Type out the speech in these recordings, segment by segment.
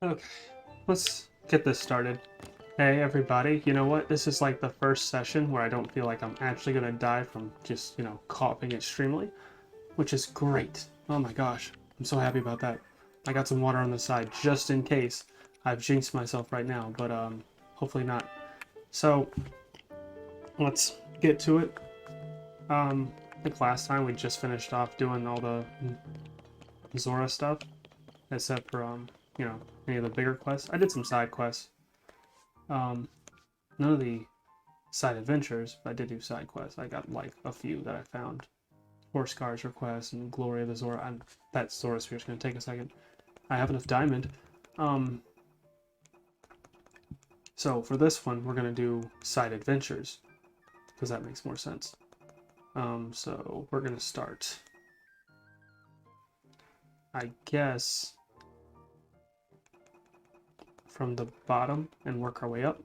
Okay, let's get this started. Hey everybody, you know what? This is like the first session where I don't feel like I'm actually gonna die from just, coughing extremely, which is great. Oh my gosh, I'm so happy about that. I got some water on the side just in case. I've jinxed myself right now, but hopefully not. So, let's get to it. I think last time we just finished off doing all the Zora stuff, except for, any of the bigger quests. I did some side quests. Um, None of the side adventures, but I did do side quests. I got like a few that I found. Horse Cars request and Glory of the Zora. That Zora Sphere is going to take a second. I have enough diamond. Um, so for this one, we're going to do side adventures because that makes more sense. So we're going to start, I guess, from the bottom and work our way up.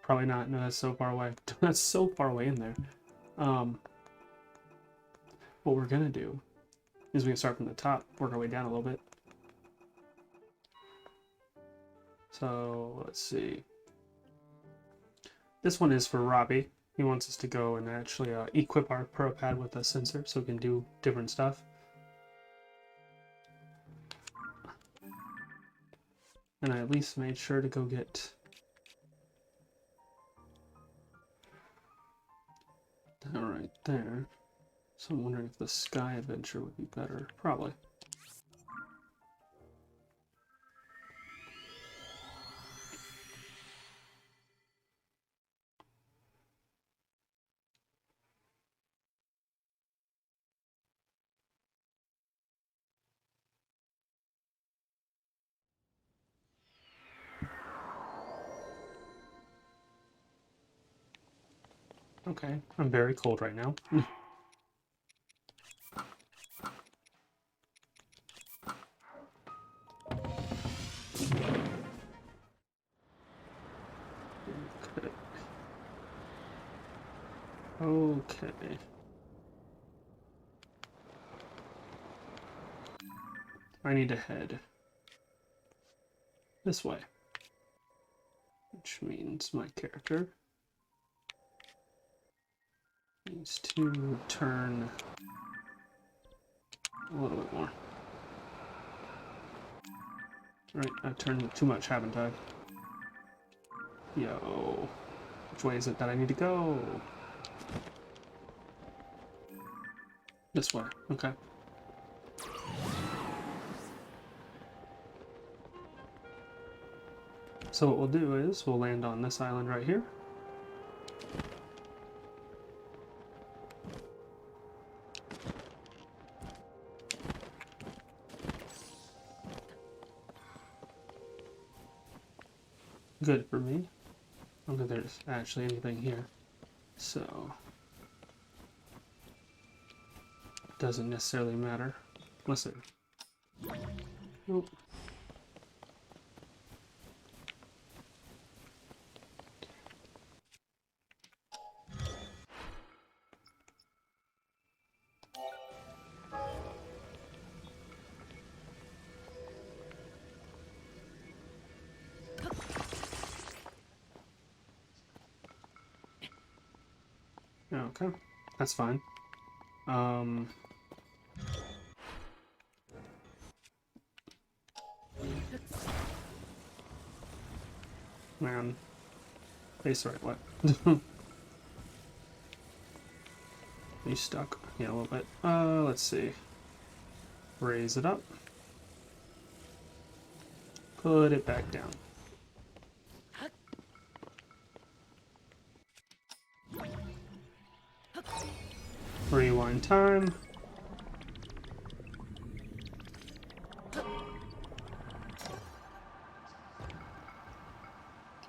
Probably not. No, that's so far away. That's so far away in there. What we're gonna do is we can start from the top, work our way down a little bit. So let's see. This one is for Robbie. He wants us to go and actually equip our Pro Pad with a sensor so we can do different stuff. And I at least made sure to go get that right there. So I'm wondering if the Sky Adventure would be better. Probably. Okay, I'm very cold right now. Okay. I need to head this way, which means my character needs to turn a little bit more. Right, I've turned too much, haven't I? Yo, which way is it that I need to go? This way, okay. So what we'll do is we'll land on this island right here. Good for me. I don't think there's actually anything here. So, doesn't necessarily matter. Unless it... Nope. Okay, that's fine. Man, face right way. You stuck? Yeah, a little bit. Let's see. Raise it up. Put it back down. Rewind time.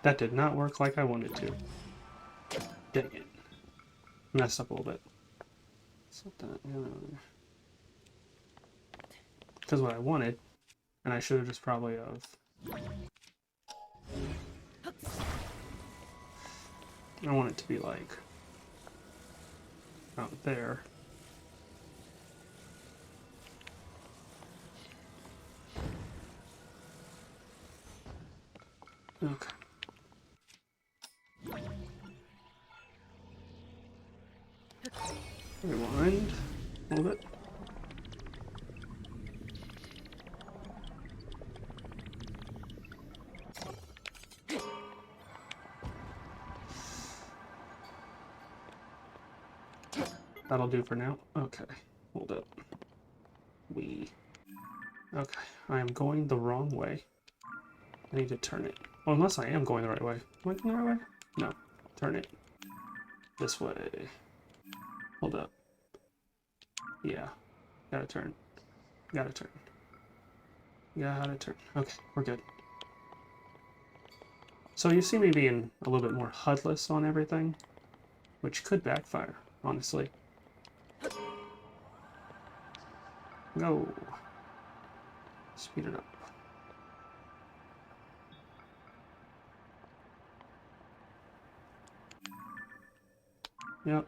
That did not work like I wanted to. Dang it. Messed up a little bit. Set that because what I wanted, and I should have just probably I want it to be like out there. Okay. Rewind a little bit. That'll do for now. Okay, hold up. Okay, I am going the wrong way. I need to turn it. Well, unless I am going the right way. Am I going the right way? No. Turn it. This way. Hold up. Yeah. Gotta turn. Gotta turn. Gotta turn. Okay, we're good. So you see me being a little bit more HUDless on everything, which could backfire, honestly. Go. Speed it up. Yep.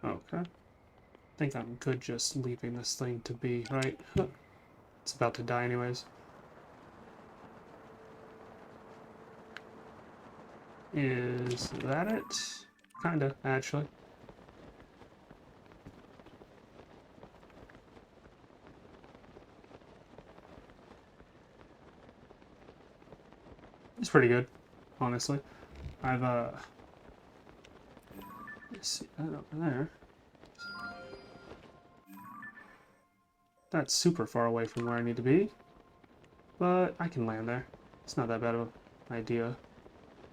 Okay. I think I'm good just leaving this thing to be, right? It's about to die anyways. Is that it? Kinda, actually. It's pretty good, honestly. I've, let's see that over there. That's super far away from where I need to be, but I can land there. It's not that bad of an idea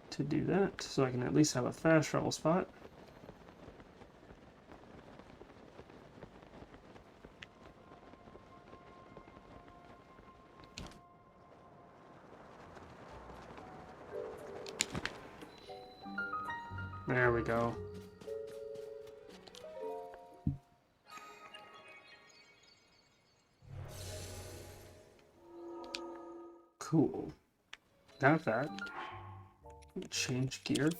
to do that, so I can at least have a fast travel spot. There we go. Cool. Got that. Change gear.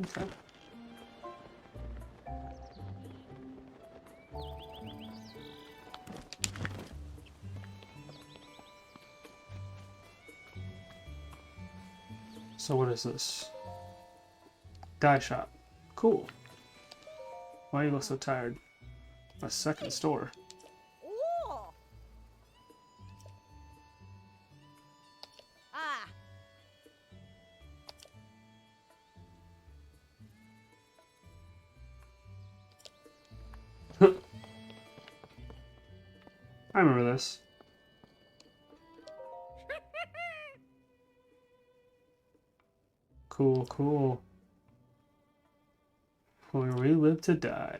Okay. So what is this? Dye shop. Cool. Why you look so tired? A second store. Oh. Ah. I remember this. Cool, cool. Where we live to die.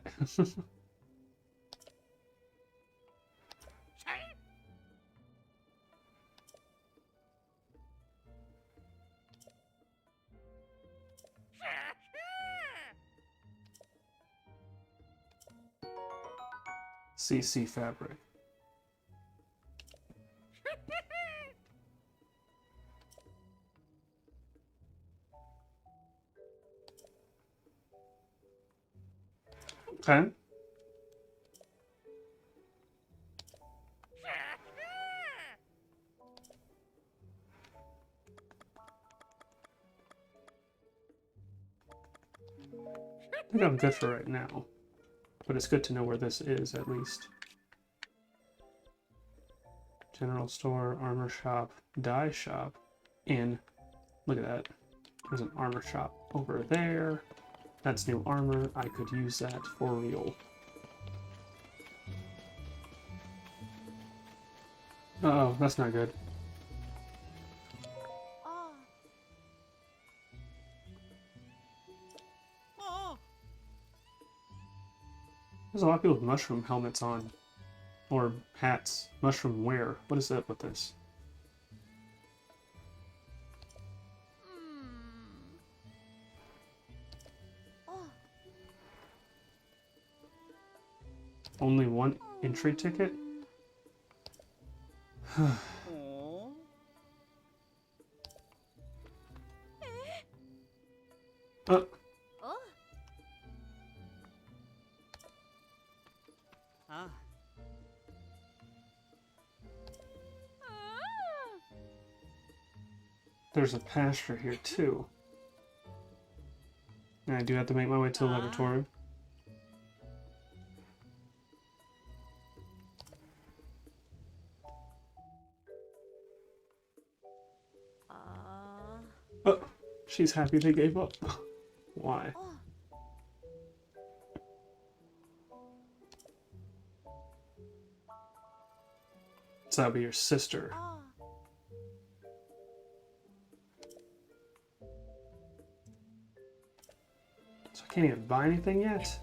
CC fabric. Okay. I think I'm good for right now. But it's good to know where this is, at least. General store, armor shop, dye shop, inn. Look at that. There's an armor shop over there. That's new armor. I could use that for real. Uh-oh, that's not good. Oh. Oh. There's a lot of people with mushroom helmets on. Or hats. Mushroom wear. What is up with this? Oh. Only one entry ticket? Oh, there's a pasture here too. And I do have to make my way to the laboratory. Oh, she's happy they gave up. Why? So that'll be your sister. So I can't even buy anything yet?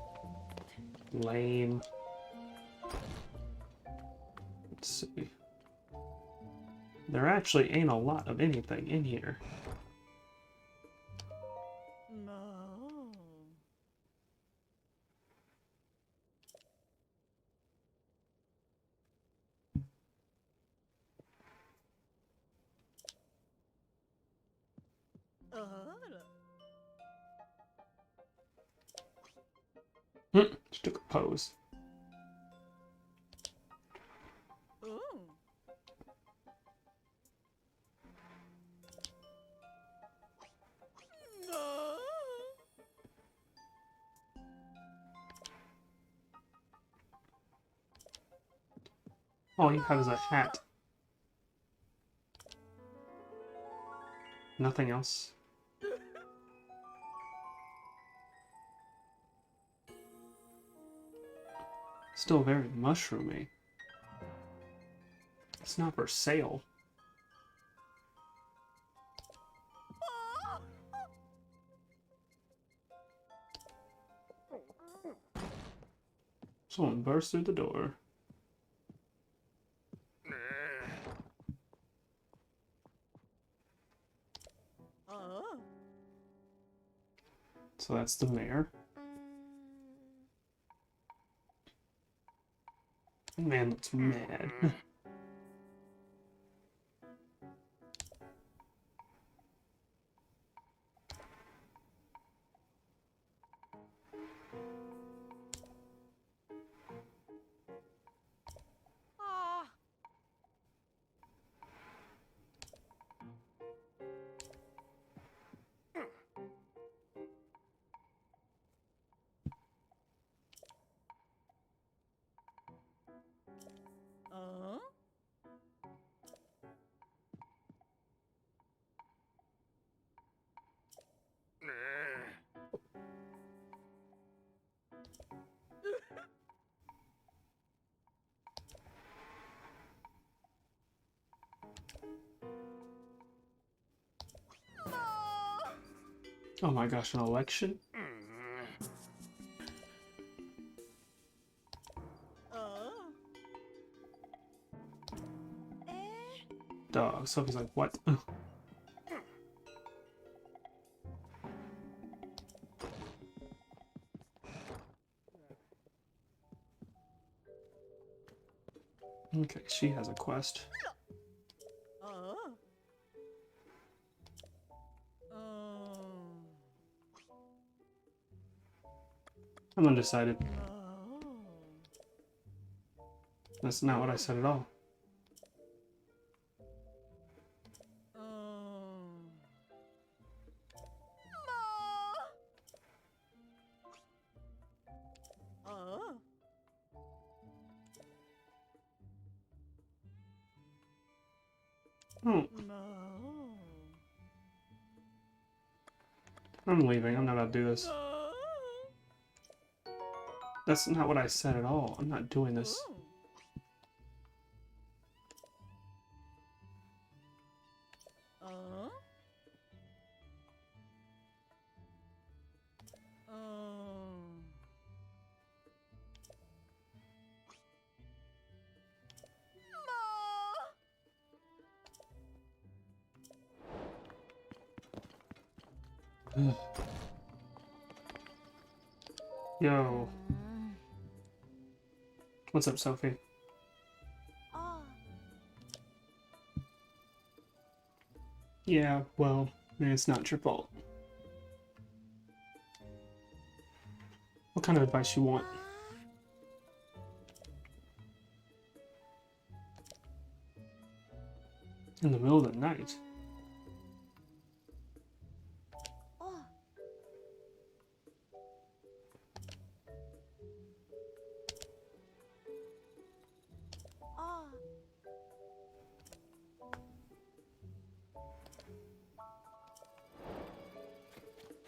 Lame. Let's see. There actually ain't a lot of anything in here. Just took a pose. All you have is a hat. Nothing else. Still very mushroomy. It's not for sale. Someone burst through the door. So that's the mayor. Man looks mad. Oh my gosh, an election? Dog. Sophie's like, what? Okay, she has a quest. I'm undecided. That's not what I said at all. Oh. I'm leaving. I'm not about to do this. That's not what I said at all. I'm not doing this. Yo. What's up, Sophie? Yeah, well, it's not your fault. What kind of advice you want? In the middle of the night?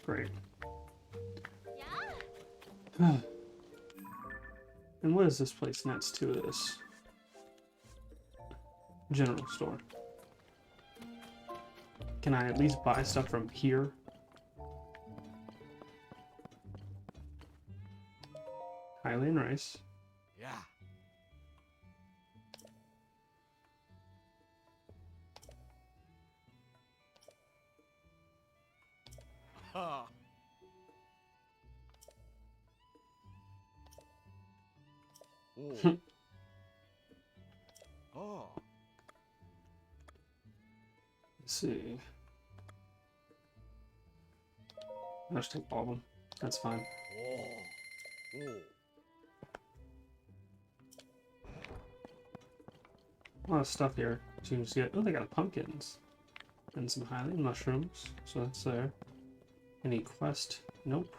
Great. And what is this place next to this? General store. Can I at least buy stuff from here? Highland rice. Yeah. Huh. Oh. Oh. Let's see. I'll just take all of them. That's fine. Oh. Oh. A lot of stuff here. Seems to get. Oh, they got pumpkins. And some Highland mushrooms. So that's there. Any quest? Nope.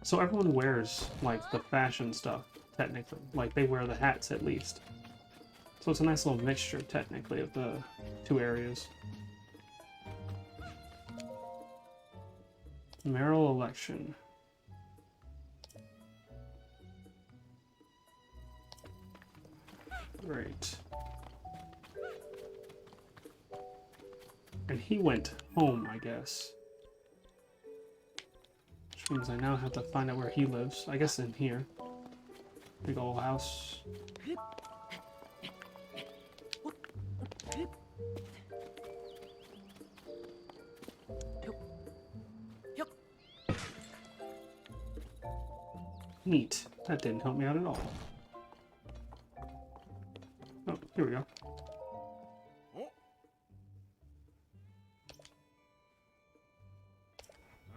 So everyone wears, like, the fashion stuff, technically. Like, they wear the hats at least. So it's a nice little mixture, technically, of the two areas. Mayoral election. Great. And he went home, I guess. Which means I now have to find out where he lives. I guess in here. Big old house. Neat. That didn't help me out at all. Oh, here we go. Oh.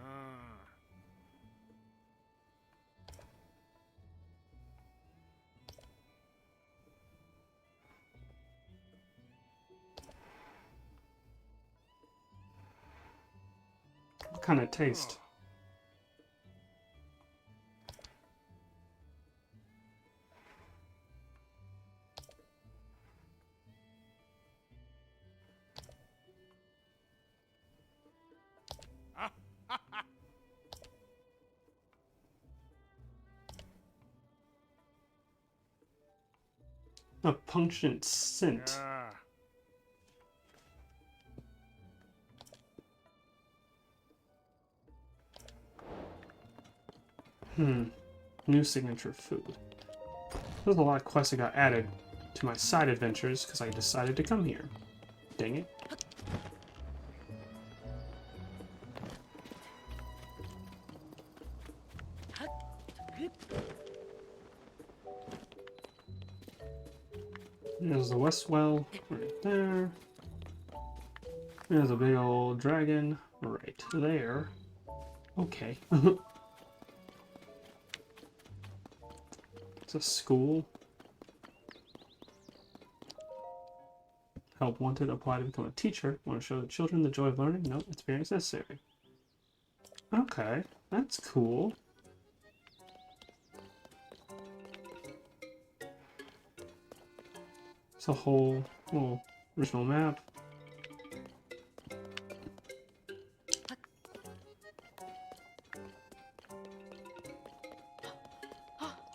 Ah. What kind of taste? A pungent scent. Yeah. New signature food. There's a lot of quests that got added to my side adventures because I decided to come here. Dang it. There's the West Well right there. There's a big old dragon right there. Okay. It's a school. Help wanted. Apply to become a teacher. Want to show the children the joy of learning? No experience necessary. Okay, that's cool. It's a whole little original map.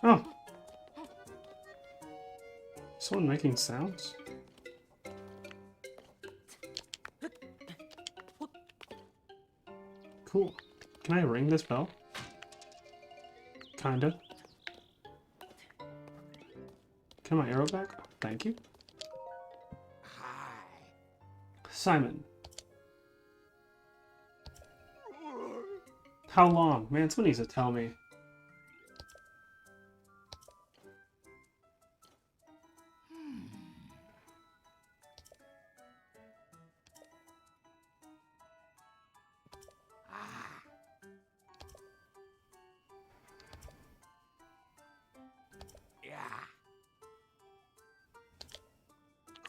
Oh! Someone making sounds? Cool. Can I ring this bell? Kinda. Can my arrow back? Thank you. Hi. Simon. How long? Man, someone needs to tell me.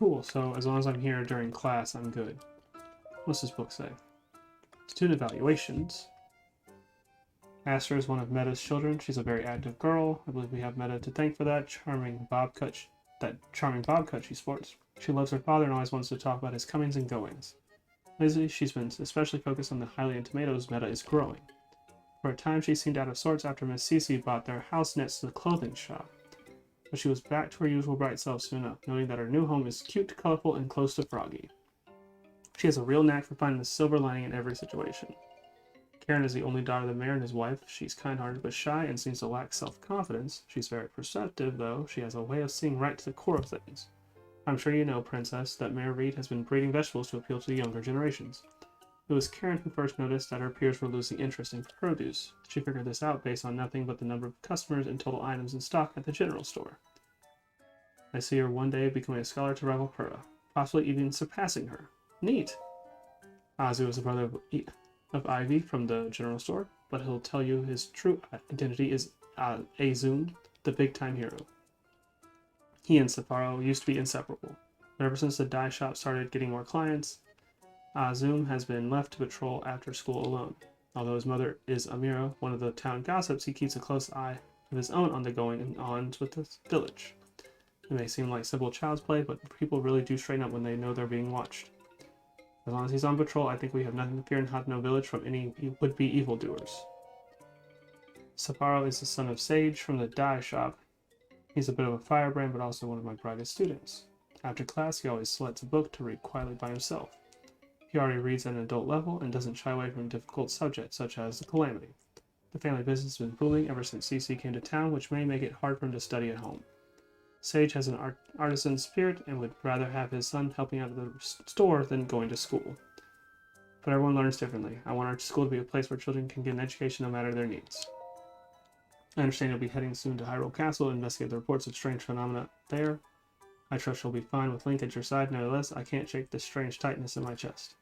Cool, so as long as I'm here during class, I'm good. What's this book say? Student evaluations. Aster is one of Meta's children. She's a very active girl. I believe we have Meta to thank for that charming bob cut she sports. She loves her father and always wants to talk about his comings and goings. Lately, she's been especially focused on the Hylian tomatoes Meta is growing. For a time, she seemed out of sorts after Miss Cece bought their house next to the clothing shop. But she was back to her usual bright self soon enough, noting that her new home is cute, colorful, and close to Froggy. She has a real knack for finding the silver lining in every situation. Karen is the only daughter of the mayor and his wife. She's kind-hearted but shy and seems to lack self-confidence. She's very perceptive, though. She has a way of seeing right to the core of things. I'm sure you know, Princess, that Mayor Reed has been breeding vegetables to appeal to the younger generations. It was Karen who first noticed that her peers were losing interest in produce. She figured this out based on nothing but the number of customers and total items in stock at the general store. I see her one day becoming a scholar to rival Pura, possibly even surpassing her. Neat! Azu is the brother of Ivy from the general store, but he'll tell you his true identity is Azun, the big-time hero. He and Sapporo used to be inseparable, but ever since the dye shop started getting more clients, Azum has been left to patrol after school alone. Although his mother is Amira, one of the town gossips, he keeps a close eye of his own on the goings-on with the village. It may seem like simple child's play, but people really do straighten up when they know they're being watched. As long as he's on patrol, I think we have nothing to fear in Hatno village from any would-be evildoers. Sapporo is the son of Sage from the dye shop. He's a bit of a firebrand, but also one of my brightest students. After class, he always selects a book to read quietly by himself. He already reads at an adult level and doesn't shy away from difficult subjects, such as the Calamity. The family business has been booming ever since CC came to town, which may make it hard for him to study at home. Sage has an artisan spirit and would rather have his son helping out at the store than going to school. But everyone learns differently. I want our school to be a place where children can get an education no matter their needs. I understand you'll be heading soon to Hyrule Castle to investigate the reports of strange phenomena there. I trust you'll be fine with Link at your side. Nevertheless, I can't shake this strange tightness in my chest.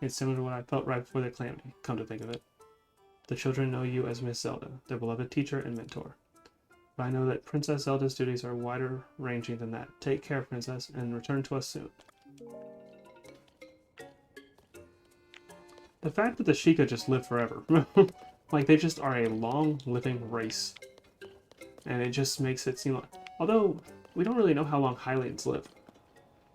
It's similar to what I felt right before the Calamity, come to think of it. The children know you as Miss Zelda, their beloved teacher and mentor. But I know that Princess Zelda's duties are wider-ranging than that. Take care, Princess, and return to us soon. The fact that the Sheikah just live forever. Like, they just are a long-living race. And it just makes it seem like... Although, we don't really know how long Hylians live.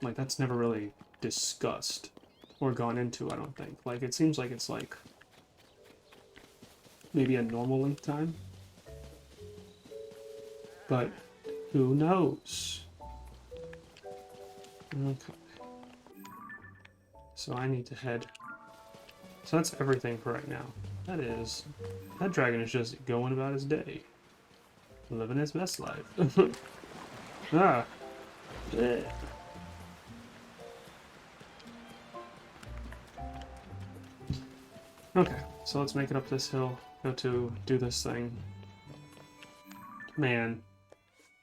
Like, that's never really discussed. Or gone into, I don't think. Like, it seems like it's like... maybe a normal length time. But, who knows? Okay. So I need to head... So that's everything for right now. That dragon is just going about his day. Living his best life. Ah. Yeah. Okay, so let's make it up this hill. Go to do this thing. Man.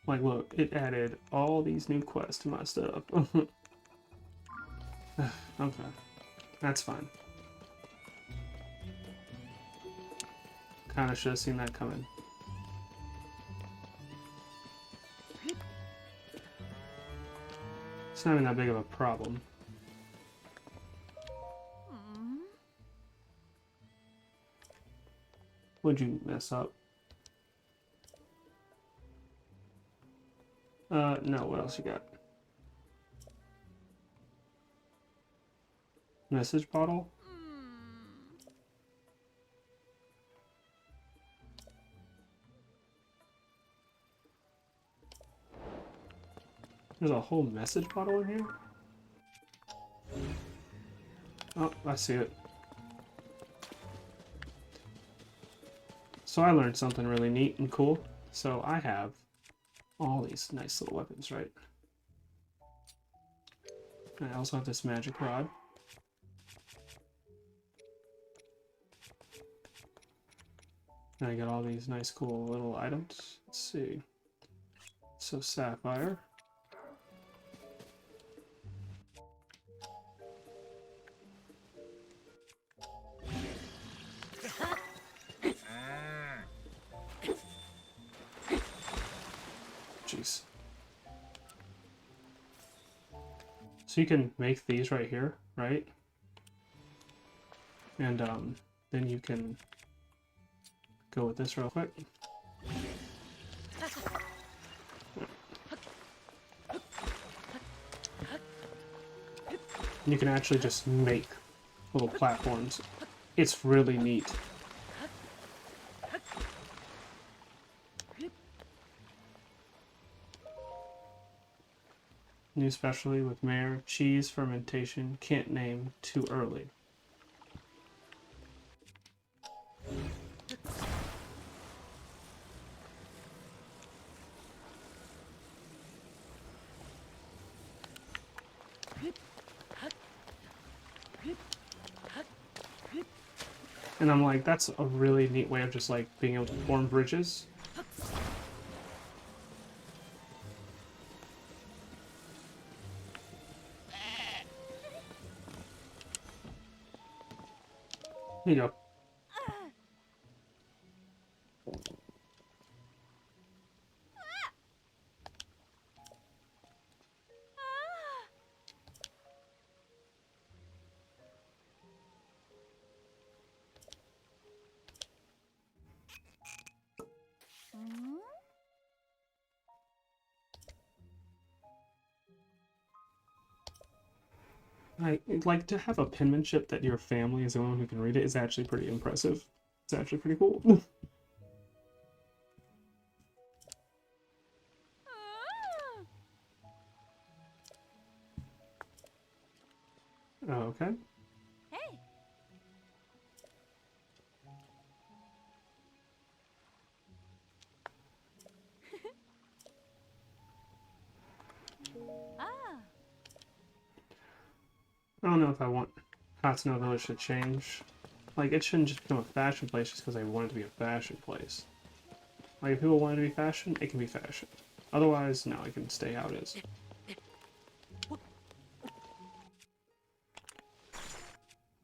Like, look, it added all these new quests to my stuff. Okay. That's fine. Kinda should have seen that coming. It's not even that big of a problem. Would you mess up? No, what else you got? Message bottle? There's a whole message bottle in here? Oh, I see it. So I learned something really neat and cool. So I have all these nice little weapons, right? And I also have this magic rod. And I got all these nice cool little items. Let's see. So sapphire. Jeez. So you can make these right here, right? And then you can go with this real quick. And you can actually just make little platforms. It's really neat. New specialty with Mare, cheese fermentation, can't name, too early. And I'm like, that's a really neat way of just like being able to form bridges. There you go. Like to have a penmanship that your family is the only one who can read it is actually pretty impressive. It's actually pretty cool. Okay. Hey. Ah. I don't know if I want Hatsune Village to change. Like, it shouldn't just become a fashion place just because they want it to be a fashion place. Like, if people want it to be fashion, it can be fashion. Otherwise, no, it can stay how it is.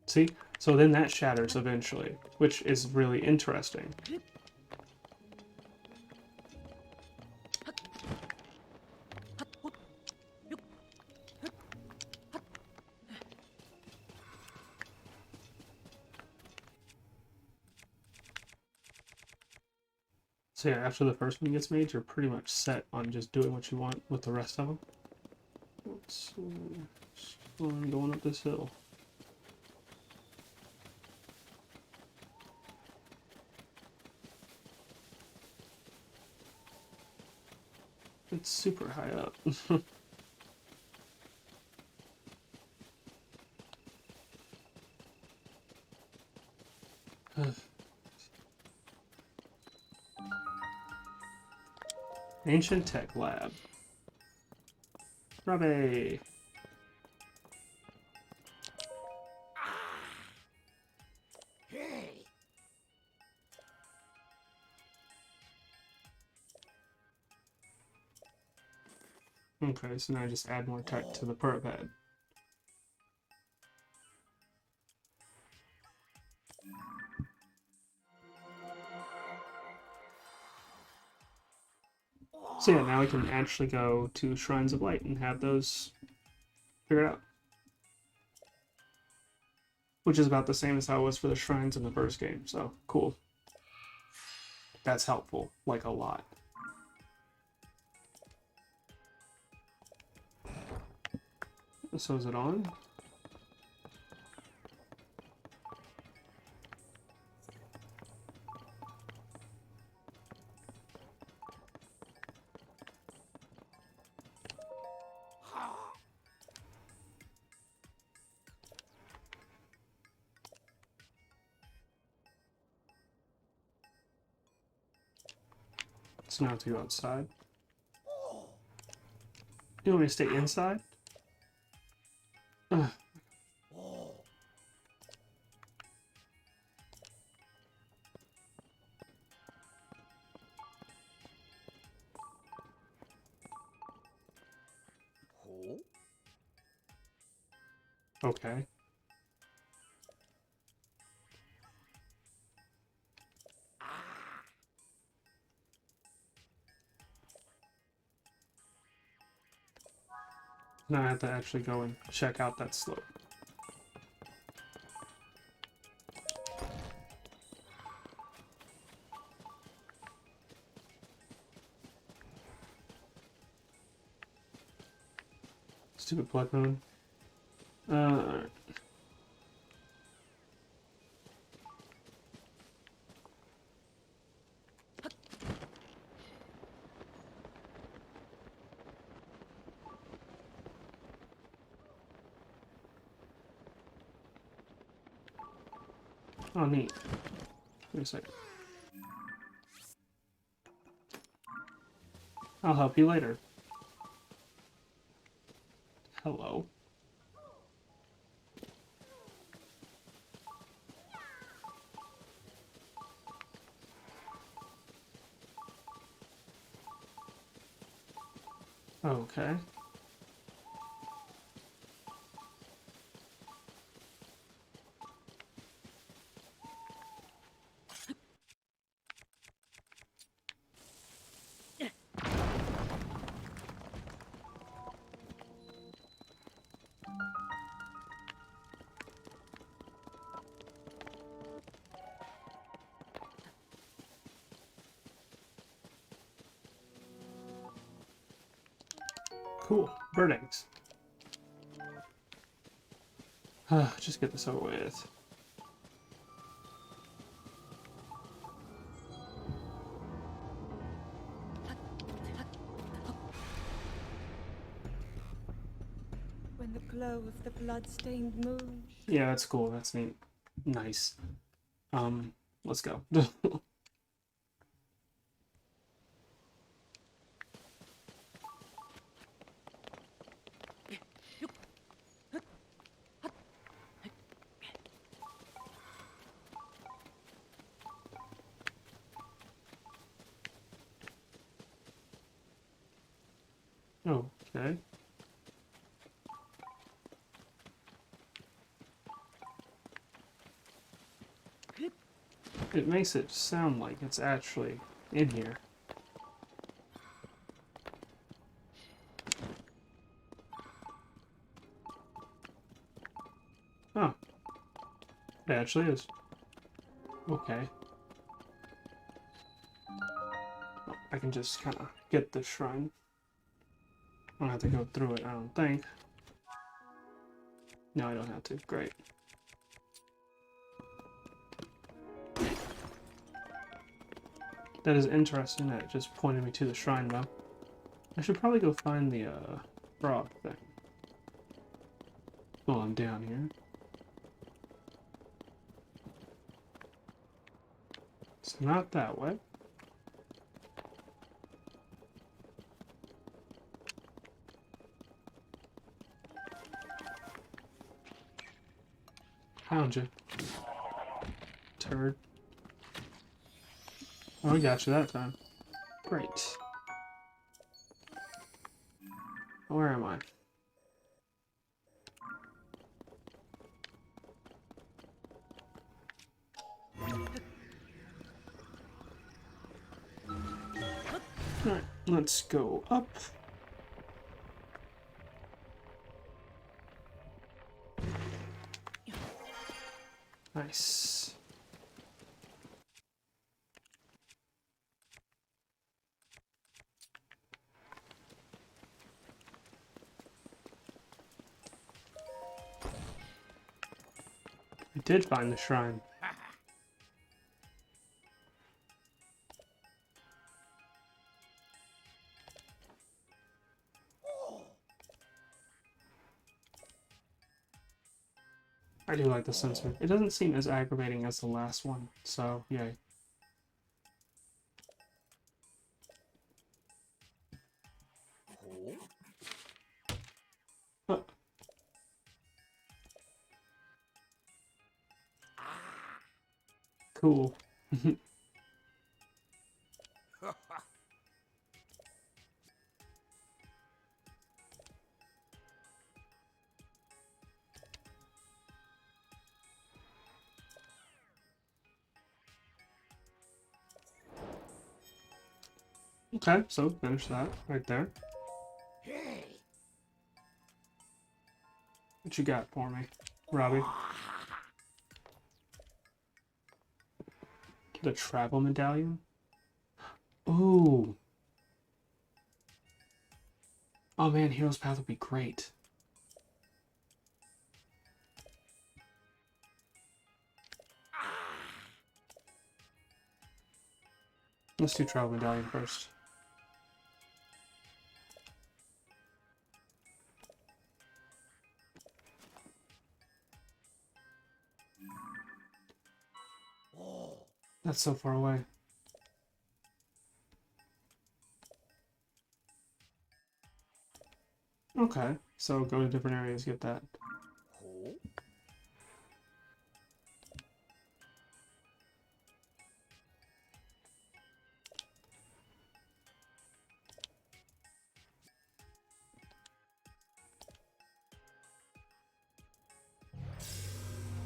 See? So then that shatters eventually, which is really interesting. So yeah, after the first one gets made, you're pretty much set on just doing what you want with the rest of them. Let's see. I'm going up this hill. It's super high up. Ancient Tech Lab. Hooray! Hey. Okay, so now I just add more tech to the perp pad. So yeah, now we can actually go to Shrines of Light and have those figured out. Which is about the same as how it was for the shrines in the first game, so cool. That's helpful, like a lot. So is it on? So now I have to go outside. You want me to stay inside? Ugh. Okay. Now I have to actually go and check out that slope. Stupid blood moon. Alright. Oh, neat. Wait a second. I'll help you later. Hello. Okay. Cool. Bird eggs. Just get this over with. When the glow of the blood-stained moon. Yeah, that's cool. That's neat. Nice. Let's go. Okay. It makes it sound like it's actually in here. Oh. It actually is. Okay. Oh, I can just kind of get the shrine. I don't have to go through it, I don't think. No, I don't have to. Great. That is interesting. That just pointed me to the shrine, though. I should probably go find the, frog thing. While I'm down here. It's not that way. Found you. Turd. Oh, I got you that time. Great. Where am I? Alright, let's go up. Nice. I did find the shrine. I do like the sensor. It doesn't seem as aggravating as the last one, so yay. Oh, cool. Okay, so finish that right there. Hey. What you got for me, Robbie? The travel medallion? Ooh. Oh man, Hero's Path would be great. Let's do travel medallion first. That's so far away. Okay, so go to different areas, get that.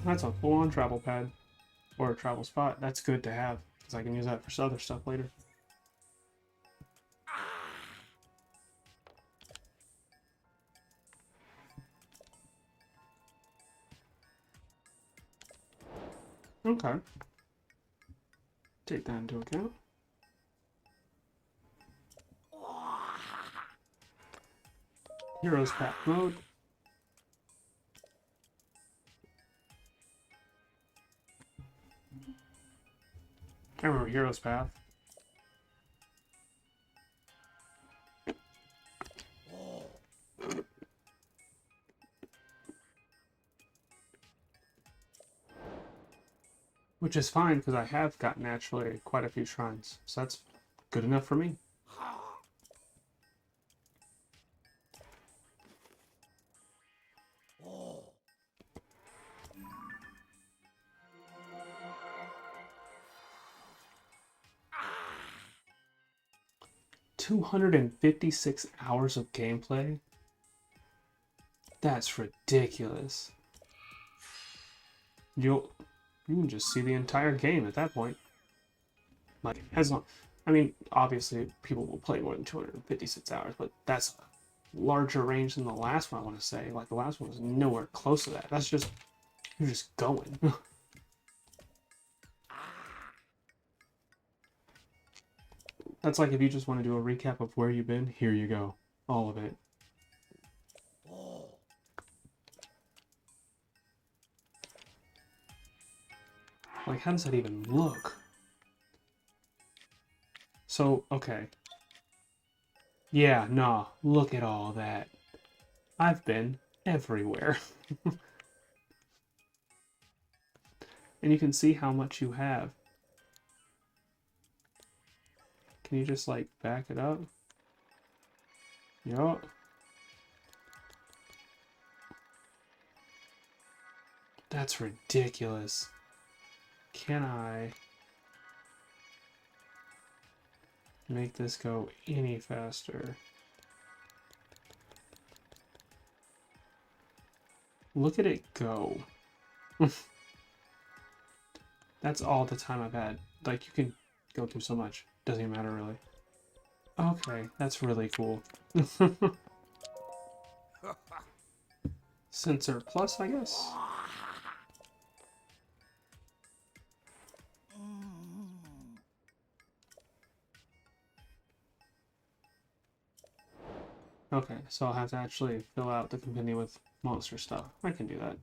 That's a full-on travel pad. Or a travel spot. That's good to have, because I can use that for other stuff later. Okay. Take that into account. Heroes Path mode. I remember Heroes Path. Which is fine, because I have gotten actually quite a few shrines. So that's good enough for me. $256 of gameplay? That's ridiculous. You can just see the entire game at that point. Like, as long, I mean, obviously people will play more than 256 hours, but that's a larger range than the last one, I want to say. Like, the last one was nowhere close to that. That's just, you're just going. That's like if you just want to do a recap of where you've been, here you go. All of it. Like, how does that even look? So, okay. Yeah, nah, look at all that. I've been everywhere. And you can see how much you have. Can you just, like, back it up? Yup. That's ridiculous. Can I make this go any faster? Look at it go. That's all the time I've had. Like, you can go through so much. Doesn't even matter, really. Okay, that's really cool. Sensor Plus, I guess? Okay, so I'll have to actually fill out the compendium with monster stuff. I can do that.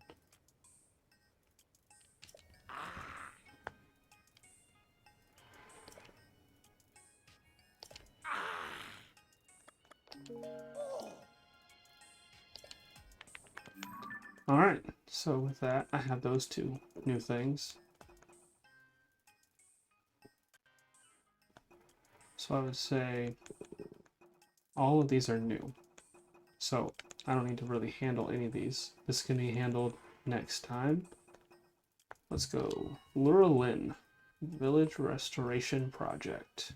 Alright, so with that, I have those two new things. So I would say all of these are new. So I don't need to really handle any of these. This can be handled next time. Let's go. Lurelin Village Restoration Project.